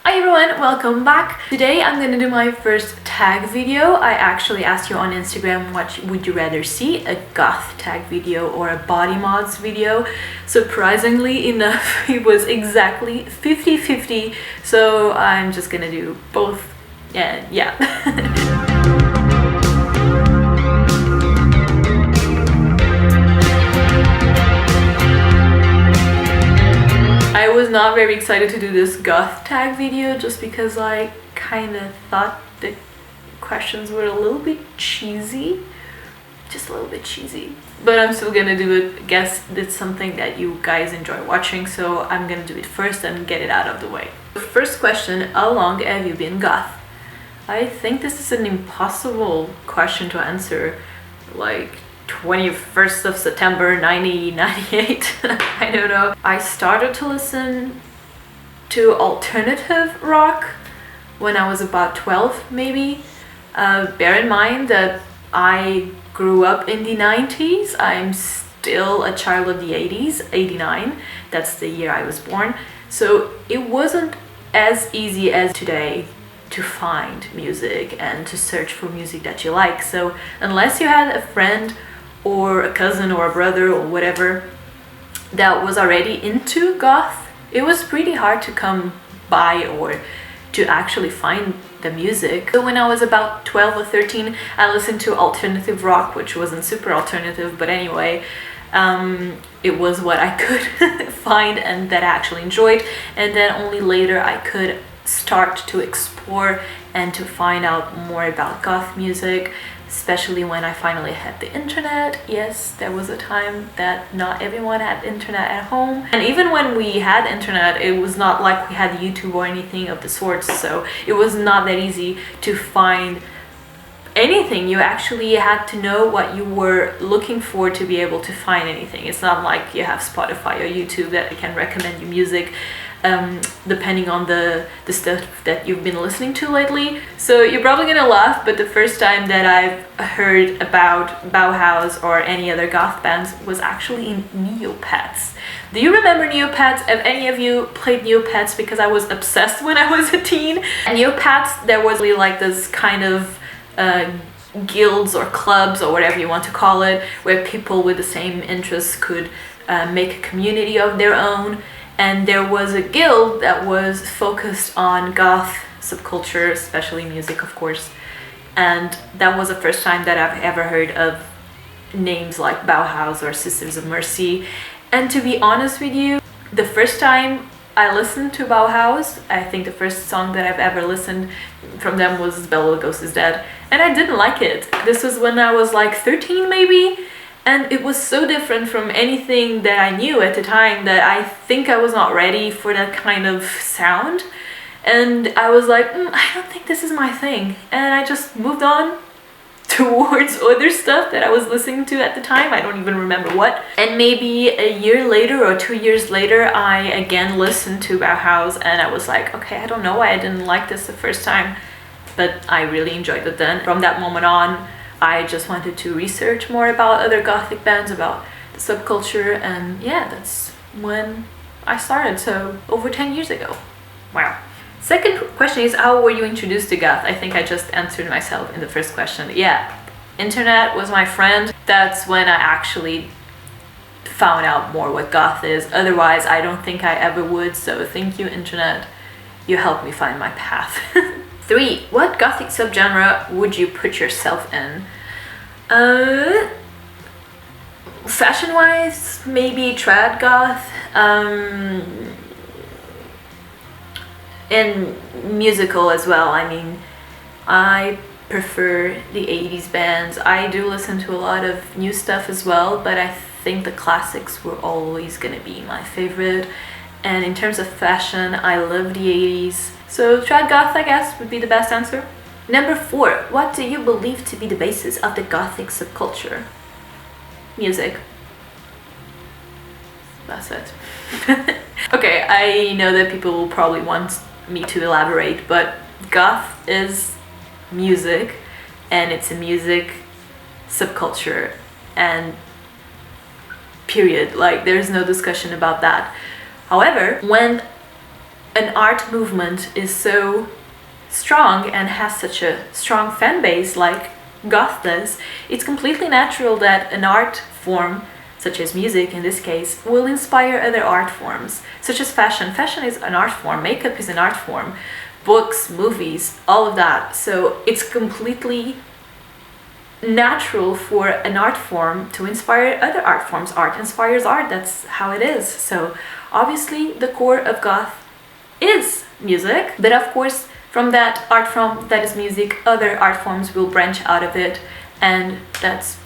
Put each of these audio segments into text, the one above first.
Hi everyone, welcome back. Today I'm gonna do my first tag video. I actually asked you on Instagram what would you rather see, a goth tag video or a body mods video. Surprisingly enough, it was exactly 50-50, so I'm just gonna do both, and yeah. I was not very excited to do this goth tag video just because I kind of thought the questions were a little bit cheesy. Just a little bit cheesy. But I'm still gonna do it. I guess it's something that you guys enjoy watching, so I'm gonna do it first and get it out of the way. The first question, how long have you been goth? I think this is an impossible question to answer. Like 21st of September 1998. I don't know. I started to listen to alternative rock when I was about 12 maybe. Bear in mind that I grew up in the 90s. I'm still a child of the 80s, 89. That's the year I was born. So it wasn't as easy as today to find music and to search for music that you like. So unless you had a friend or a cousin or a brother or whatever that was already into goth, it was pretty hard to come by or to actually find the music. So when I was about 12 or 13, I listened to alternative rock, which wasn't super alternative, but anyway, it was what I could find and that I actually enjoyed. And then only later I could start to explore and to find out more about goth music, especially when I finally had the internet. Yes, there was a time that not everyone had internet at home. And even when we had internet, it was not like we had YouTube or anything of the sorts, so it was not that easy to find anything. You actually had to know what you were looking for to be able to find anything. It's not like you have Spotify or YouTube that can recommend you music depending on the stuff that you've been listening to lately. So you're probably gonna laugh, but the first time that I've heard about Bauhaus or any other goth bands was actually in Neopets. Do you remember Neopets? Have any of you played Neopets? Because I was obsessed when I was a teen. And Neopets, there was really like this kind of guilds or clubs or whatever you want to call it, where people with the same interests could make a community of their own. And there was a guild that was focused on goth subculture, especially music, of course. And that was the first time that I've ever heard of names like Bauhaus or Sisters of Mercy. And to be honest with you, the first time I listened to Bauhaus, I think the first song that I've ever listened from them was Bela Lugosi's Dead. And I didn't like it. This was when I was like 13 maybe. And it was so different from anything that I knew at the time that I think I was not ready for that kind of sound. And I was like, I don't think this is my thing. And I just moved on towards other stuff that I was listening to at the time. I don't even remember what. And maybe a year later or 2 years later, I again listened to Bauhaus and I was like, okay, I don't know why I didn't like this the first time, but I really enjoyed it then. From that moment on, I just wanted to research more about other gothic bands, about the subculture, and yeah, that's when I started, so over 10 years ago. Wow. Second question is, how were you introduced to goth? I think I just answered myself in the first question. Yeah, internet was my friend. That's when I actually found out more what goth is. Otherwise, I don't think I ever would, so thank you, internet. You helped me find my path. 3. What gothic subgenre would you put yourself in? Fashion-wise, maybe trad goth. And musical as well. I mean, I prefer the 80s bands. I do listen to a lot of new stuff as well, but I think the classics were always gonna be my favorite. And in terms of fashion, I love the 80s. So trad goth, I guess, would be the best answer. Number 4, what do you believe to be the basis of the gothic subculture? Music. That's it. Okay, I know that people will probably want me to elaborate, but goth is music, and it's a music subculture, and period. Like, there's no discussion about that. However, when an art movement is so strong and has such a strong fan base like Goth does, it's completely natural that an art form, such as music in this case, will inspire other art forms, such as fashion. Fashion is an art form, makeup is an art form, books, movies, all of that. So it's completely natural for an art form to inspire other art forms. Art inspires art, that's how it is. So obviously the core of Goth is music, but of course from that art form that is music, other art forms will branch out of it, and that's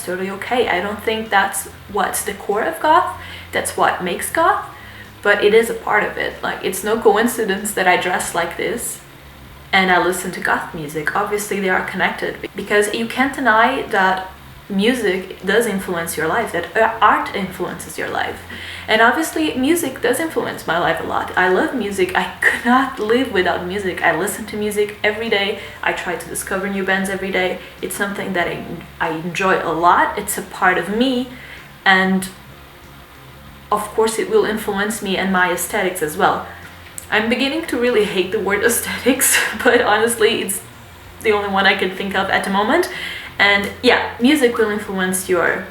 totally okay. I don't think that's what's the core of Goth, that's what makes Goth, but it is a part of it. Like, it's no coincidence that I dress like this and I listen to Goth music. Obviously they are connected, because you can't deny that music does influence your life, that art influences your life. And obviously music does influence my life a lot. I love music. I could not live without music. I listen to music every day. I try to discover new bands every day. It's something that I enjoy a lot. It's a part of me, and of course it will influence me and my aesthetics as well. I'm beginning to really hate the word aesthetics, but honestly it's the only one I can think of at the moment. And yeah, music will influence your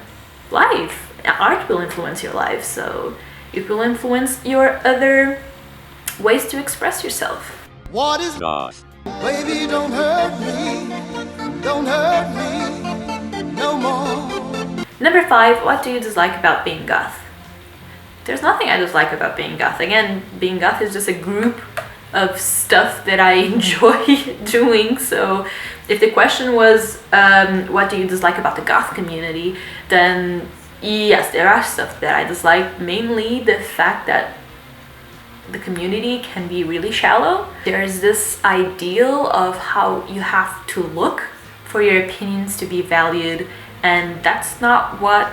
life, art will influence your life, so it will influence your other ways to express yourself. What is Goth? Baby, don't hurt me no more. Number 5, what do you dislike about being Goth? There's nothing I dislike about being Goth. Again, being Goth is just a group of stuff that I enjoy doing. So if the question was what do you dislike about the Goth community, then yes, there are stuff that I dislike, mainly the fact that the community can be really shallow. There's this ideal of how you have to look for your opinions to be valued, and that's not what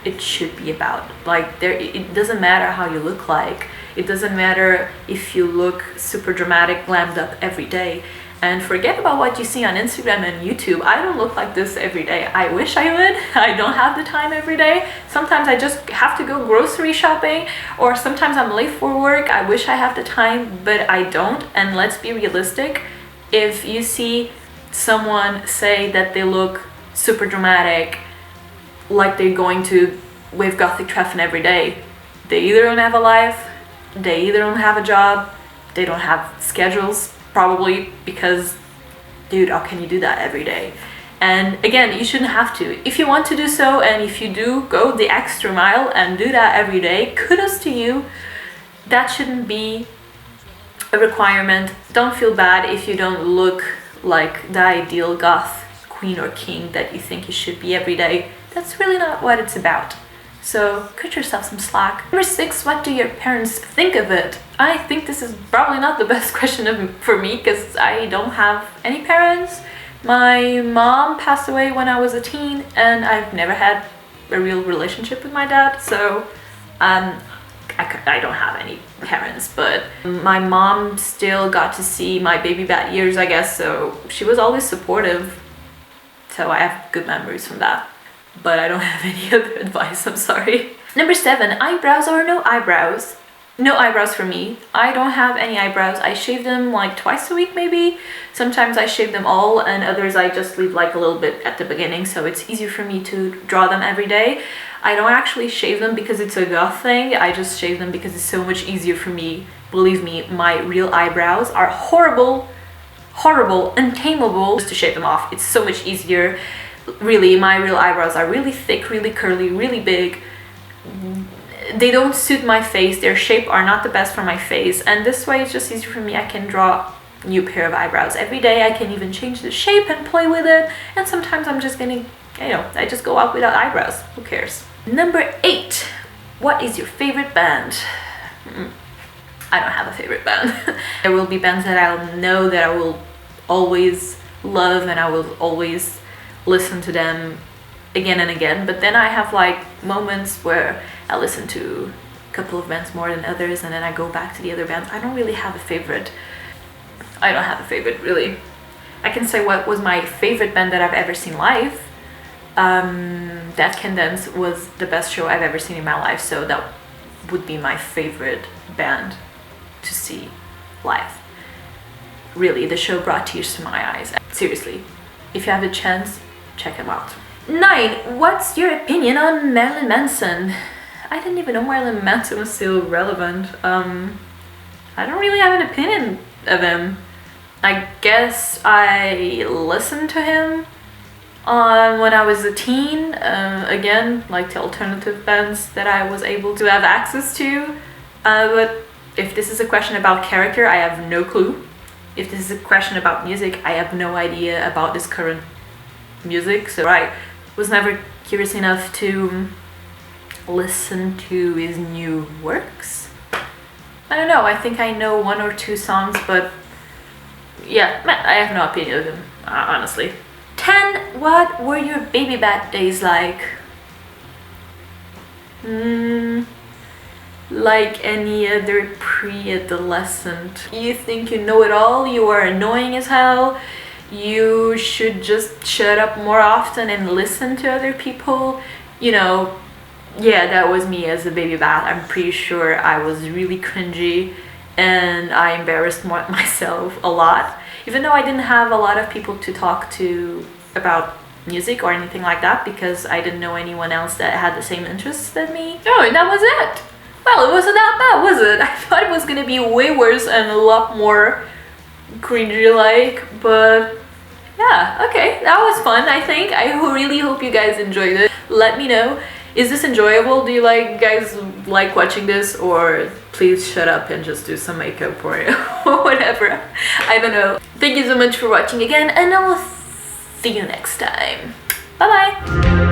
it should be about. Like, it doesn't matter how you look like. It doesn't matter if you look super dramatic, glammed up every day. And forget about what you see on Instagram and YouTube. I don't look like this every day. I wish I would. I don't have the time every day. Sometimes I just have to go grocery shopping, or sometimes I'm late for work. I wish I have the time, but I don't. And let's be realistic. If you see someone say that they look super dramatic, like they're going to wave Gothic treffen every day, they either don't have a life, they either don't have a job, they don't have schedules, probably, because dude, how can you do that every day? And again, you shouldn't have to. If you want to do so, and if you do go the extra mile and do that every day, kudos to you. That shouldn't be a requirement. Don't feel bad if you don't look like the ideal Goth queen or king that you think you should be every day. That's really not what it's about. So cut yourself some slack. Number 6, what do your parents think of it? I think this is probably not the best question for me, because I don't have any parents. My mom passed away when I was a teen, and I've never had a real relationship with my dad, so I don't have any parents. But my mom still got to see my baby bat years, I guess, so she was always supportive. So I have good memories from that. But I don't have any other advice, I'm sorry. Number 7, eyebrows or no eyebrows? No eyebrows for me. I don't have any eyebrows. I shave them like twice a week maybe. Sometimes I shave them all, and others I just leave like a little bit at the beginning, so it's easier for me to draw them every day. I don't actually shave them because it's a Goth thing. I just shave them because it's so much easier for me. Believe me, my real eyebrows are horrible, untamable. Just to shave them off, it's so much easier. Really, my real eyebrows are really thick, really curly, really big. They don't suit my face. Their shape are not the best for my face, and this way it's just easier for me. I can draw a new pair of eyebrows every day. I can even change the shape and play with it, and sometimes I'm just gonna, I just go out without eyebrows. Who cares? Number 8, what is your favorite band? I don't have a favorite band. There will be bands that I'll know that I will always love, and I will always listen to them again and again, but then I have like moments where I listen to a couple of bands more than others, and then I go back to the other bands. I don't really have a favorite. I don't have a favorite, really. I can say what was my favorite band that I've ever seen live. That Can Dance was the best show I've ever seen in my life, so that would be my favorite band to see live. Really, the show brought tears to my eyes. Seriously, if you have the chance, check him out. 9. What's your opinion on Marilyn Manson? I didn't even know Marilyn Manson was still relevant. I don't really have an opinion of him. I guess I listened to him when I was a teen. Again, like the alternative bands that I was able to have access to. But if this is a question about character, I have no clue. If this is a question about music, I have no idea about this current music. So I was never curious enough to listen to his new works. I don't know, I think I know 1 or 2 songs, but yeah, I have no opinion of him, honestly. 10. What were your baby bat days like? Like any other pre-adolescent. You think you know it all, you are annoying as hell, you should just shut up more often and listen to other people. You know, yeah, that was me as a baby bat. I'm pretty sure I was really cringy and I embarrassed myself a lot. Even though I didn't have a lot of people to talk to about music or anything like that, because I didn't know anyone else that had the same interests as me. Oh, and that was it. Well, it wasn't that bad, was it? I thought it was gonna be way worse and a lot more cringy-like, but yeah, okay, that was fun, I think. I really hope you guys enjoyed it. Let me know. Is this enjoyable? Do you guys like watching this, or please shut up and just do some makeup or whatever? I don't know. Thank you so much for watching again, and I will see you next time. Bye bye!